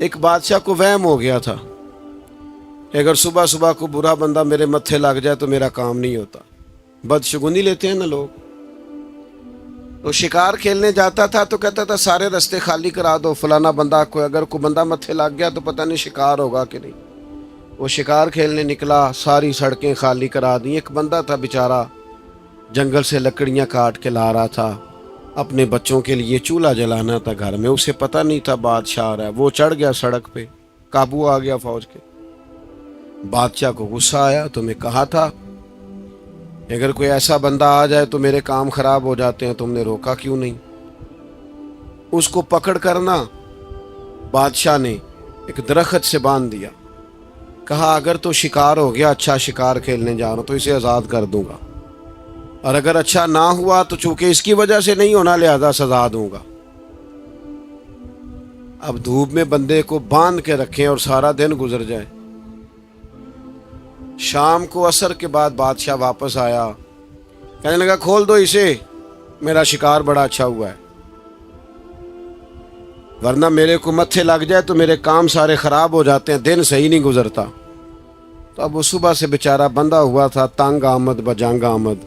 ایک بادشاہ کو وہم ہو گیا تھا کہ اگر صبح صبح کو برا بندہ میرے متھے لگ جائے تو میرا کام نہیں ہوتا. بدشگونی لیتے ہیں نا لوگ. تو شکار کھیلنے جاتا تھا تو کہتا تھا سارے رستے خالی کرا دو، فلانا بندہ اگر کوئی بندہ متھے لگ گیا تو پتہ نہیں شکار ہوگا کہ نہیں. وہ شکار کھیلنے نکلا، ساری سڑکیں خالی کرا دیں. ایک بندہ تھا بیچارہ، جنگل سے لکڑیاں کاٹ کے لا رہا تھا، اپنے بچوں کے لیے چولہا جلانا تھا گھر میں. اسے پتہ نہیں تھا بادشاہ آ رہا ہے. وہ چڑھ گیا سڑک پہ، قابو آ گیا فوج کے. بادشاہ کو غصہ آیا، تمہیں کہا تھا اگر کوئی ایسا بندہ آ جائے تو میرے کام خراب ہو جاتے ہیں، تم نے روکا کیوں نہیں؟ اس کو پکڑ کرنا بادشاہ نے ایک درخت سے باندھ دیا. کہا اگر تو شکار ہو گیا، اچھا شکار کھیلنے جا رہا ہوں تو اسے آزاد کر دوں گا، اور اگر اچھا نہ ہوا تو چونکہ اس کی وجہ سے نہیں ہونا لہذا سزا دوں گا. اب دھوپ میں بندے کو باندھ کے رکھیں اور سارا دن گزر جائے. شام کو عصر کے بعد بادشاہ واپس آیا، کہنے لگا کھول دو اسے، میرا شکار بڑا اچھا ہوا ہے، ورنہ میرے کو متھے لگ جائے تو میرے کام سارے خراب ہو جاتے ہیں، دن صحیح نہیں گزرتا. تو اب وہ صبح سے بیچارہ بندہ ہوا تھا، تنگ آمد بجانگ آمد.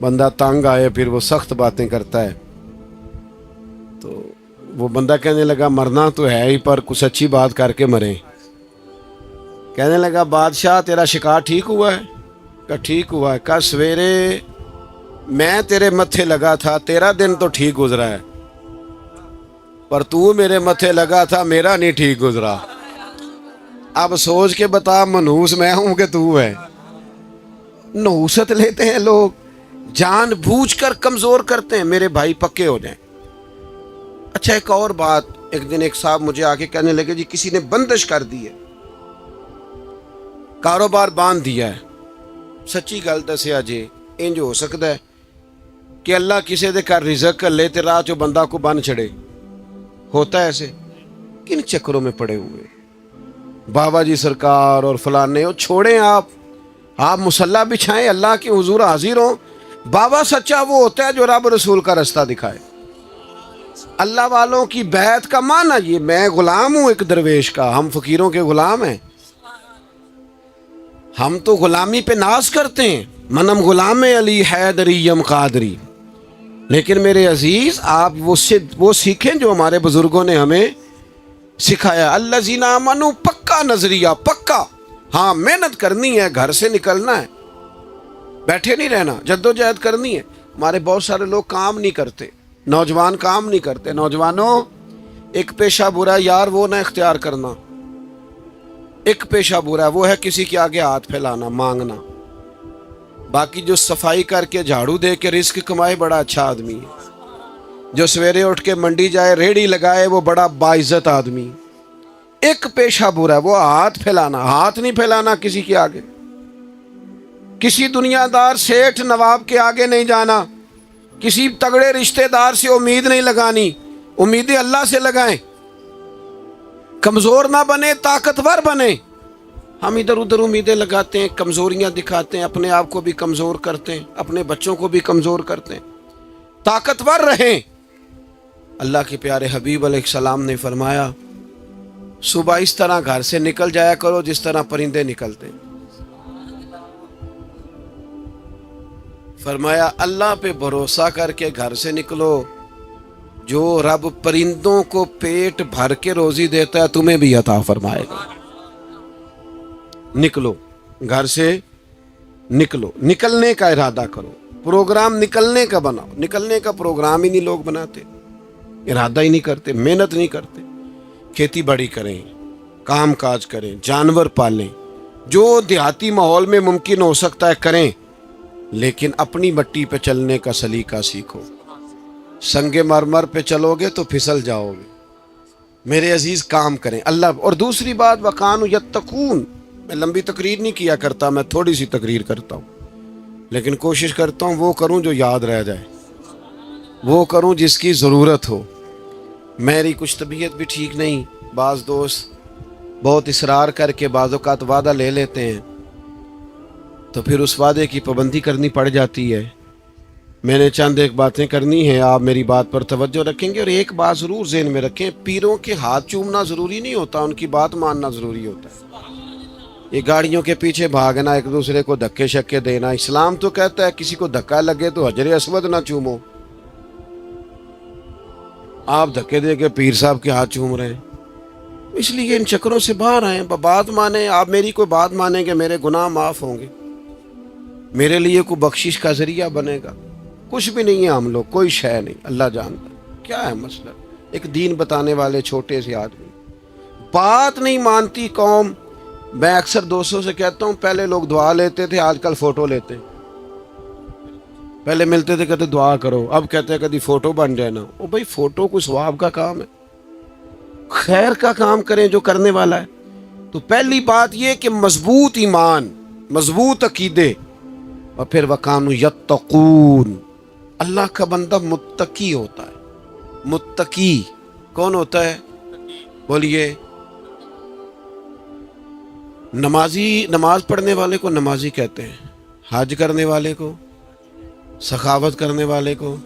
بندہ تنگ آئے پھر وہ سخت باتیں کرتا ہے. تو وہ بندہ کہنے لگا مرنا تو ہے ہی، پر کچھ اچھی بات کر کے مرے. کہنے لگا بادشاہ تیرا شکار ٹھیک ہوا ہے؟ کہ ٹھیک ہوا ہے. کہ سویرے میں تیرے متھے لگا تھا، تیرا دن تو ٹھیک گزرا ہے، پر تو میرے متھے لگا تھا، میرا نہیں ٹھیک گزرا. اب سوچ کے بتا، منحوس میں ہوں کہ تو ہے؟ نحوست لیتے ہیں لوگ، جان بوجھ کر کمزور کرتے ہیں. میرے بھائی پکے ہو جائیں. اچھا ایک اور بات، ایک دن ایک صاحب مجھے آ کے کہنے لگے جی کسی نے بندش کر دی ہے، کاروبار باندھ دیا ہے. سچی گل دسیا جی، انج ہو سکتا ہے کہ اللہ کسی دے کر رزق کر لے تے راہ چو بندہ کو بن چھڑے؟ ہوتا ہے ایسے؟ کن چکروں میں پڑے ہوئے بابا جی سرکار اور فلانے ہو. چھوڑیں آپ مصلی بچھائیں، اللہ کے حضور حاضر ہوں. بابا سچا وہ ہوتا ہے جو رب رسول کا رستہ دکھائے. اللہ والوں کی بیعت کا معنی یہ، میں غلام ہوں ایک درویش کا، ہم فقیروں کے غلام ہیں. ہم تو غلامی پہ ناز کرتے ہیں، منم غلام علی حیدریم قادری. لیکن میرے عزیز آپ وہ سیکھیں جو ہمارے بزرگوں نے ہمیں سکھایا. الذین آمنوا، پکا نظریہ، پکا. ہاں محنت کرنی ہے، گھر سے نکلنا ہے، بیٹھے نہیں رہنا، جدوجہد کرنی ہے. ہمارے بہت سارے لوگ کام نہیں کرتے، نوجوان کام نہیں کرتے. نوجوانوں ایک پیشہ برا یار وہ نہ اختیار کرنا. ایک پیشہ برا وہ ہے کسی کے آگے ہاتھ پھیلانا، مانگنا. باقی جو صفائی کر کے جھاڑو دے کے رزق کمائے بڑا اچھا آدمی ہے. جو سویرے اٹھ کے منڈی جائے، ریڑھی لگائے، وہ بڑا باعزت آدمی. ایک پیشہ برا وہ ہاتھ پھیلانا. ہاتھ نہیں پھیلانا کسی کے آگے، کسی دنیا دار سیٹھ نواب کے آگے نہیں جانا، کسی تگڑے رشتہ دار سے امید نہیں لگانی. امیدیں اللہ سے لگائیں. کمزور نہ بنے، طاقتور بنے. ہم ادھر ادھر امیدیں لگاتے ہیں، کمزوریاں دکھاتے ہیں، اپنے آپ کو بھی کمزور کرتے ہیں، اپنے بچوں کو بھی کمزور کرتے ہیں. طاقتور رہیں. اللہ کے پیارے حبیب علیہ السلام نے فرمایا صبح اس طرح گھر سے نکل جایا کرو جس طرح پرندے نکلتے ہیں. فرمایا اللہ پہ بھروسہ کر کے گھر سے نکلو. جو رب پرندوں کو پیٹ بھر کے روزی دیتا ہے تمہیں بھی عطا فرمائے گا. نکلو گھر سے، نکلو، نکلنے کا ارادہ کرو. پروگرام نکلنے کا بناؤ. نکلنے کا پروگرام ہی نہیں لوگ بناتے، ارادہ ہی نہیں کرتے، محنت نہیں کرتے. کھیتی باڑی کریں، کام کاج کریں، جانور پالیں، جو دیہاتی ماحول میں ممکن ہو سکتا ہے کریں، لیکن اپنی مٹی پہ چلنے کا سلیقہ سیکھو. سنگ مرمر پہ چلو گے تو پھسل جاؤ گے. میرے عزیز کام کریں اللہ. اور دوسری بات وَقَانُوا يَتَّقُونَ. میں لمبی تقریر نہیں کیا کرتا، میں تھوڑی سی تقریر کرتا ہوں، لیکن کوشش کرتا ہوں وہ کروں جو یاد رہ جائے، وہ کروں جس کی ضرورت ہو. میری کچھ طبیعت بھی ٹھیک نہیں، بعض دوست بہت اصرار کر کے بعض اوقات وعدہ لے لیتے ہیں تو پھر اس وعدے کی پابندی کرنی پڑ جاتی ہے. میں نے چند ایک باتیں کرنی ہیں، آپ میری بات پر توجہ رکھیں گے، اور ایک بات ضرور ذہن میں رکھیں، پیروں کے ہاتھ چومنا ضروری نہیں ہوتا، ان کی بات ماننا ضروری ہوتا ہے۔ یہ گاڑیوں کے پیچھے بھاگنا، ایک دوسرے کو دھکے شکے دینا، اسلام تو کہتا ہے کسی کو دھکا لگے تو حجر اسود نہ چومو۔ آپ دھکے دے کے پیر صاحب کے ہاتھ چوم رہے ہیں، اس لیے ان چکروں سے باہر آئیں، بات مانیں۔ آپ میری کوئی بات مانیں گے، میرے گناہ معاف ہوں گے، میرے لیے کوئی بخشش کا ذریعہ بنے گا۔ کچھ بھی نہیں ہے ہم لوگ، کوئی شے نہیں، اللہ جانتا کیا ہے مسئلہ۔ ایک دین بتانے والے چھوٹے سے آدمی، بات نہیں مانتی قوم۔ میں اکثر دوستوں سے کہتا ہوں، پہلے لوگ دعا لیتے تھے، آج کل فوٹو لیتے ہیں۔ پہلے ملتے تھے کہتے دعا کرو، اب کہتے ہیں کبھی فوٹو بن جائے نا۔ او بھائی فوٹو کوئی ثواب کا کام ہے، خیر کا کام کریں جو کرنے والا ہے۔ تو پہلی بات یہ کہ مضبوط ایمان، مضبوط عقیدے، اور پھر وَكَانُوا يَتَّقُونَ۔ اللہ کا بندہ متقی ہوتا ہے۔ متقی کون ہوتا ہے؟ بولیے۔ نماز پڑھنے والے کو نمازی کہتے ہیں، حج کرنے والے کو، سخاوت کرنے والے کو،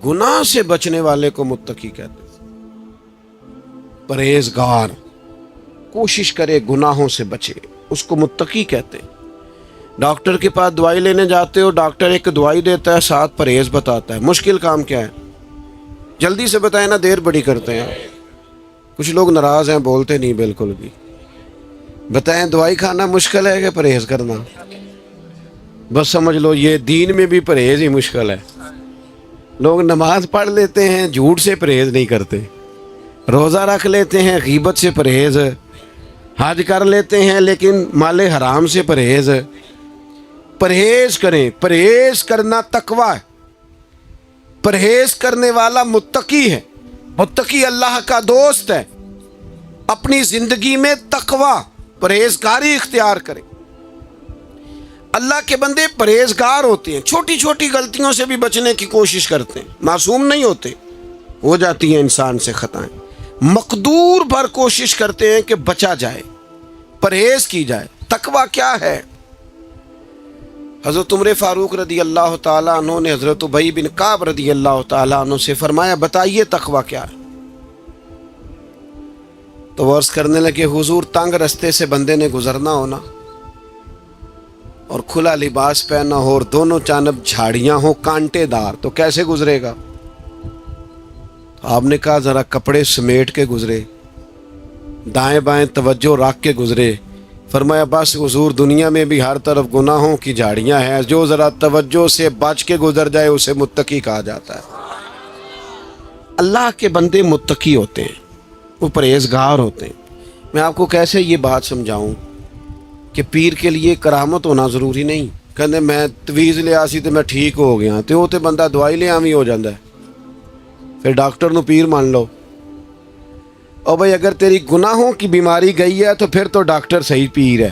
گناہ سے بچنے والے کو متقی کہتے ہیں۔ پرہیزگار، کوشش کرے گناہوں سے بچے، اس کو متقی کہتے ہیں۔ ڈاکٹر کے پاس دوائی لینے جاتے ہو، ڈاکٹر ایک دوائی دیتا ہے، ساتھ پرہیز بتاتا ہے۔ مشکل کام کیا ہے؟ جلدی سے بتائیں نا، دیر بڑی کرتے ہیں۔ کچھ لوگ ناراض ہیں، بولتے نہیں بالکل بھی۔ بتائیں دوائی کھانا مشکل ہے کہ پرہیز کرنا؟ بس سمجھ لو یہ دین میں بھی پرہیز ہی مشکل ہے۔ لوگ نماز پڑھ لیتے ہیں، جھوٹ سے پرہیز نہیں کرتے، روزہ رکھ لیتے ہیں، غیبت سے پرہیز، حج کر لیتے ہیں لیکن مال حرام سے پرہیز۔ پرہیز کریں، پرہیز کرنا تقوی ہے۔ پرہیز کرنے والا متقی ہے، متقی اللہ کا دوست ہے۔ اپنی زندگی میں تقوی، پرہیزگاری اختیار کریں۔ اللہ کے بندے پرہیزگار ہوتے ہیں، چھوٹی چھوٹی غلطیوں سے بھی بچنے کی کوشش کرتے ہیں، معصوم نہیں ہوتے، ہو جاتی ہیں انسان سے خطائیں، مقدور بھر کوشش کرتے ہیں کہ بچا جائے، پرہیز کی جائے۔ تقوی کیا ہے؟ حضرت عمر فاروق رضی اللہ تعالیٰ عنہ نے حضرت ابی بن کعب رضی اللہ تعالیٰ عنہ سے فرمایا، بتائیے تقوی کیا ہے؟ تو وہ عرض کرنے لگے، حضور تنگ رستے سے بندے نے گزرنا ہونا اور کھلا لباس پہنا ہو اور دونوں جانب جھاڑیاں ہوں کانٹے دار، تو کیسے گزرے گا؟ آپ نے کہا ذرا کپڑے سمیٹ کے گزرے، دائیں بائیں توجہ رکھ کے گزرے۔ فرمایا بس حضور دنیا میں بھی ہر طرف گناہوں کی جھاڑیاں ہیں، جو ذرا توجہ سے بچ کے گزر جائے اسے متقی کہا جاتا ہے۔ اللہ کے بندے متقی ہوتے ہیں، وہ پرہیزگار ہوتے ہیں۔ میں آپ کو کیسے یہ بات سمجھاؤں کہ پیر کے لیے کرامت ہونا ضروری نہیں۔ کہتے میں تویز لے آسی تو میں ٹھیک ہو گیا، تو وہ تو بندہ دوائی لے آوی ہو جاتا ہے، پھر ڈاکٹر نو پیر مان لو۔ اور بھائی اگر تیری گناہوں کی بیماری گئی ہے تو پھر تو ڈاکٹر صحیح پیر ہے،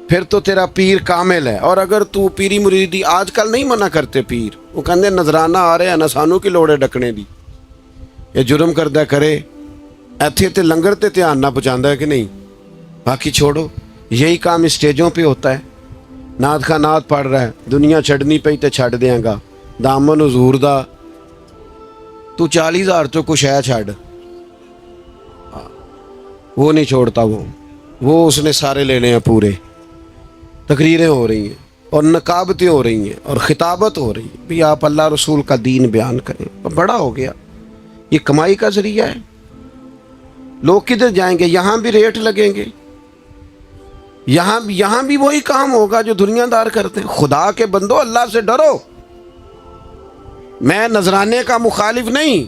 پھر تو تیرا پیر کامل ہے۔ اور اگر تو پیری مریدی، آج کل نہیں منع کرتے پیر، وہ کہتے نذرانہ آ رہے ہیں نہ سانو کی لوڑ ہے ڈکنے دی، یہ جرم کردہ کرے ایتھے تے لنگر تے دھیان نہ پہنچاندہ ہے کہ نہیں، باقی چھوڑو۔ یہی کام اسٹیجوں پہ ہوتا ہے، نعت کا نعت پڑھ رہا ہے، دنیا چھڑنی پئی تے چھڑ دیاں گا، دامن حضور دا تو 40,000 تو کچھ ہے چھڑ، وہ نہیں چھوڑتا، وہ اس نے سارے لینے ہیں پورے۔ تقریریں ہو رہی ہیں اور نقابتیں ہو رہی ہیں اور خطابت ہو رہی ہے، بھی آپ اللہ رسول کا دین بیان کریں۔ بڑا ہو گیا، یہ کمائی کا ذریعہ ہے۔ لوگ کدھر جائیں گے؟ یہاں بھی ریٹ لگیں گے، یہاں بھی وہی کام ہوگا جو دنیا دار کرتے ہیں۔ خدا کے بندو اللہ سے ڈرو۔ میں نذرانے کا مخالف نہیں،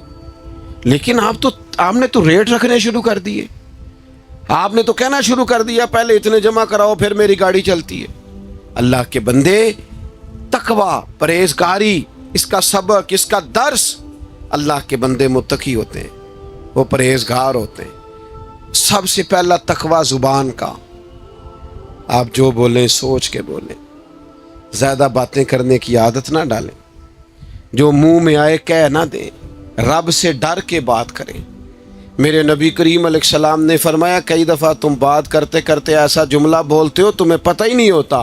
لیکن آپ نے تو ریٹ رکھنے شروع کر دیے، آپ نے تو کہنا شروع کر دیا پہلے اتنے جمع کراؤ پھر میری گاڑی چلتی ہے۔ اللہ کے بندے تقوی، پرہیزگاری، اس کا سبق، اس کا درس، اللہ کے بندے متقی ہوتے ہیں، وہ پرہیزگار ہوتے ہیں۔ سب سے پہلا تقوی زبان کا، آپ جو بولیں سوچ کے بولیں، زیادہ باتیں کرنے کی عادت نہ ڈالیں، جو منہ میں آئے کہہ نہ دیں، رب سے ڈر کے بات کریں۔ میرے نبی کریم علیہ السلام نے فرمایا کئی دفعہ تم بات کرتے کرتے ایسا جملہ بولتے ہو تمہیں پتہ ہی نہیں ہوتا،